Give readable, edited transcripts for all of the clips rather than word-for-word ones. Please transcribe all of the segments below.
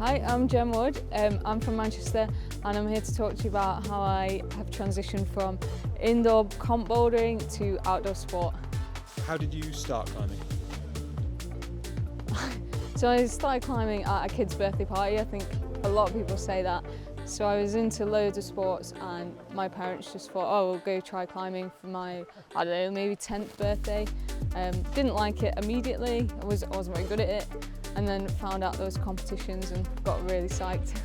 Hi, I'm Jem Wood. I'm from Manchester and I'm here to talk to you about how I have transitioned from indoor comp bouldering to outdoor sport. How did you start climbing? So I started climbing at a kid's birthday party. I think a lot of people say that. So I was into loads of sports and my parents just thought, oh, we'll go try climbing for my, I don't know, maybe 10th birthday. Didn't like it immediately. I wasn't very good at it. And then found out there was competitions and got really psyched.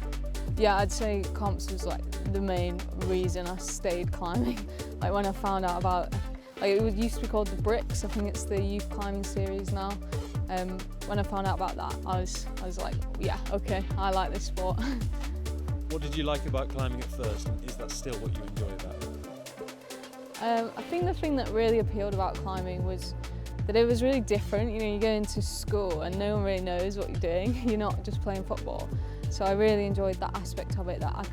Yeah, I'd say comps was like the main reason I stayed climbing. Like when I found out about, like it used to be called the Bricks. I think it's the youth climbing series now. When I found out about that, I was like, yeah, okay, I like this sport. What did you like about climbing at first, and is that still what you enjoy about it? I think the thing that really appealed about climbing was that it was really different. You know, you go into school and no one really knows what you're doing. You're not just playing football. So I really enjoyed that aspect of it, that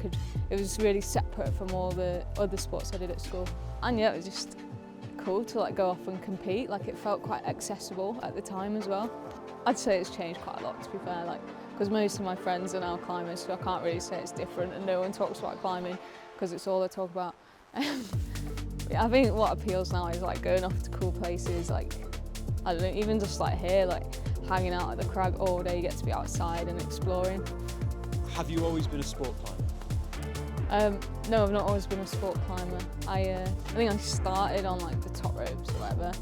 it was really separate from all the other sports I did at school. And yeah, it was just cool to like go off and compete. Like it felt quite accessible at the time as well. I'd say it's changed quite a lot, to be fair, like because most of my friends are now climbers, so I can't really say it's different and no one talks about climbing because it's all they talk about. Yeah, I think what appeals now is like going off to cool places, like I don't know, even just like here, like hanging out at the crag all day, you get to be outside and exploring. Have you always been a sport climber? No, I've not always been a sport climber. I think I started on like the top ropes or whatever.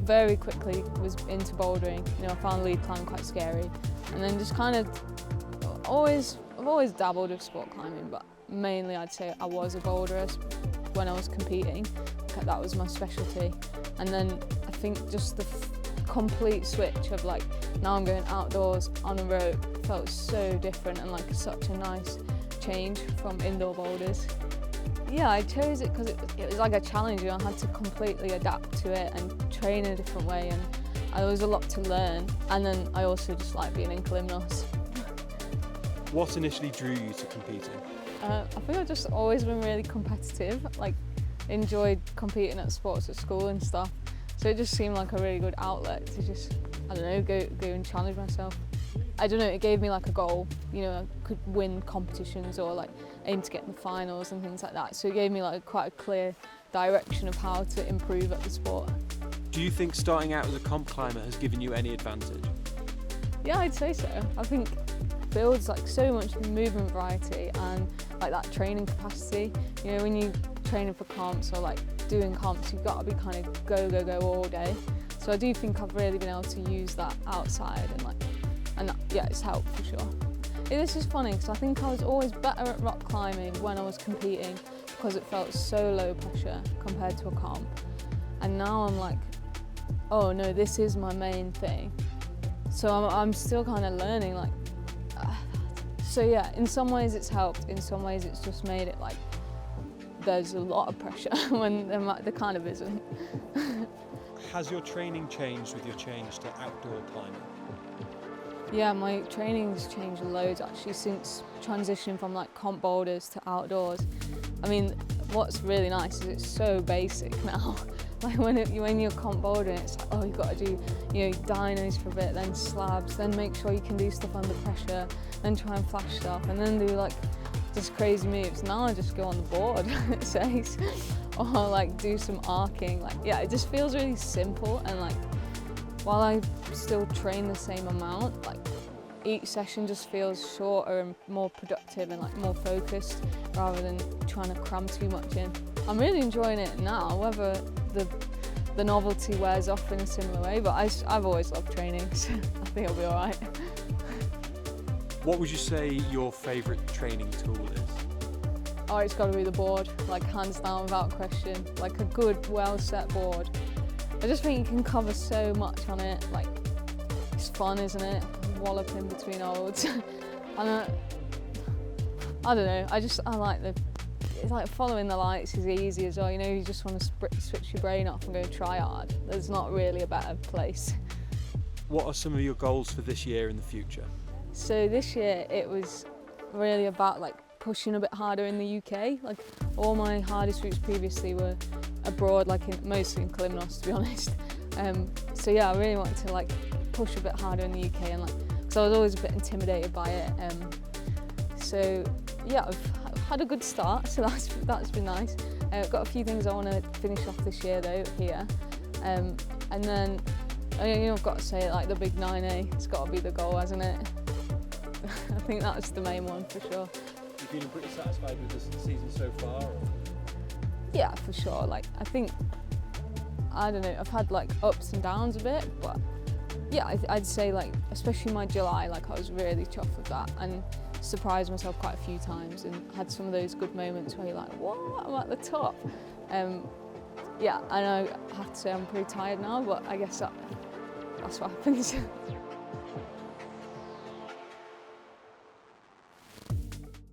Very quickly was into bouldering. You know, I found lead climbing quite scary, and then just kind of I've always dabbled with sport climbing, but mainly I'd say I was a boulderer when I was competing. That was my specialty, and then I think just the complete switch of like now I'm going outdoors on a rope felt so different and like such a nice change from indoor boulders. Yeah, I chose it because it was like a challenge. You know, I had to completely adapt to it and train in a different way, and there was a lot to learn. And then I also just like being in Limnos. What initially drew you to competing? I think I've just always been really competitive, like enjoyed competing at sports at school and stuff. So it just seemed like a really good outlet to just, I don't know, go and challenge myself. I don't know, it gave me like a goal, you know, I could win competitions or like aim to get in the finals and things like that. So it gave me like quite a clear direction of how to improve at the sport. Do you think starting out as a comp climber has given you any advantage? Yeah, I'd say so. I think it builds like so much movement variety and like that training capacity. You know, when you're training for comps or like doing comps, you've got to be kind of go all day. So I do think I've really been able to use that outside and yeah, it's helped for sure. This is funny because I think I was always better at rock climbing when I was competing because it felt so low pressure compared to a comp. And now I'm like, oh no, this is my main thing. So I'm still kind of learning, like, so yeah, in some ways it's helped, in some ways it's just made it like there's a lot of pressure when there kind of isn't. Has your training changed with your change to outdoor climbing? Yeah, my training's changed loads actually since transitioning from like comp boulders to outdoors. I mean, what's really nice is it's so basic now. Like when you're comp bouldering, it's like, oh, you've got to do, you know, dynos for a bit, then slabs, then make sure you can do stuff under pressure, then try and flash stuff, and then do like just crazy moves. Now I just go on the board, it says, or like do some arcing. Like, yeah, it just feels really simple, and like while I still train the same amount, like each session just feels shorter and more productive and like more focused rather than trying to cram too much in. I'm really enjoying it now, whether the novelty wears off in a similar way, but I've always loved training, so I think I'll be all right. What would you say your favourite training tool is? Oh, it's got to be the board, like hands down without question. Like a good, well-set board. I just think you can cover so much on it. Like, it's fun, isn't it? Walloping between holds. And I don't know, I like it's like following the lights is easy as well. You know, you just want to switch your brain off and go try hard. There's not really a better place. What are some of your goals for this year and the future? So this year it was really about like pushing a bit harder in the UK. Like all my hardest routes previously were abroad, like mostly in Limnos, to be honest. So yeah, I really wanted to like push a bit harder in the UK and like so I was always a bit intimidated by it. So yeah, I've had a good start, so that's been nice. I've got a few things I want to finish off this year though here, and then I've got to say, like, the big 9A, it's got to be the goal, hasn't it? I think that's the main one for sure. You feeling pretty satisfied with the season so far? Or? Yeah, for sure. Like, I think, I don't know, I've had like ups and downs a bit, but yeah, I'd say, like, especially my July, like, I was really chuffed with that and surprised myself quite a few times and had some of those good moments where you're like, what, I'm at the top. Yeah, I know, I have to say I'm pretty tired now, but I guess that's what happens.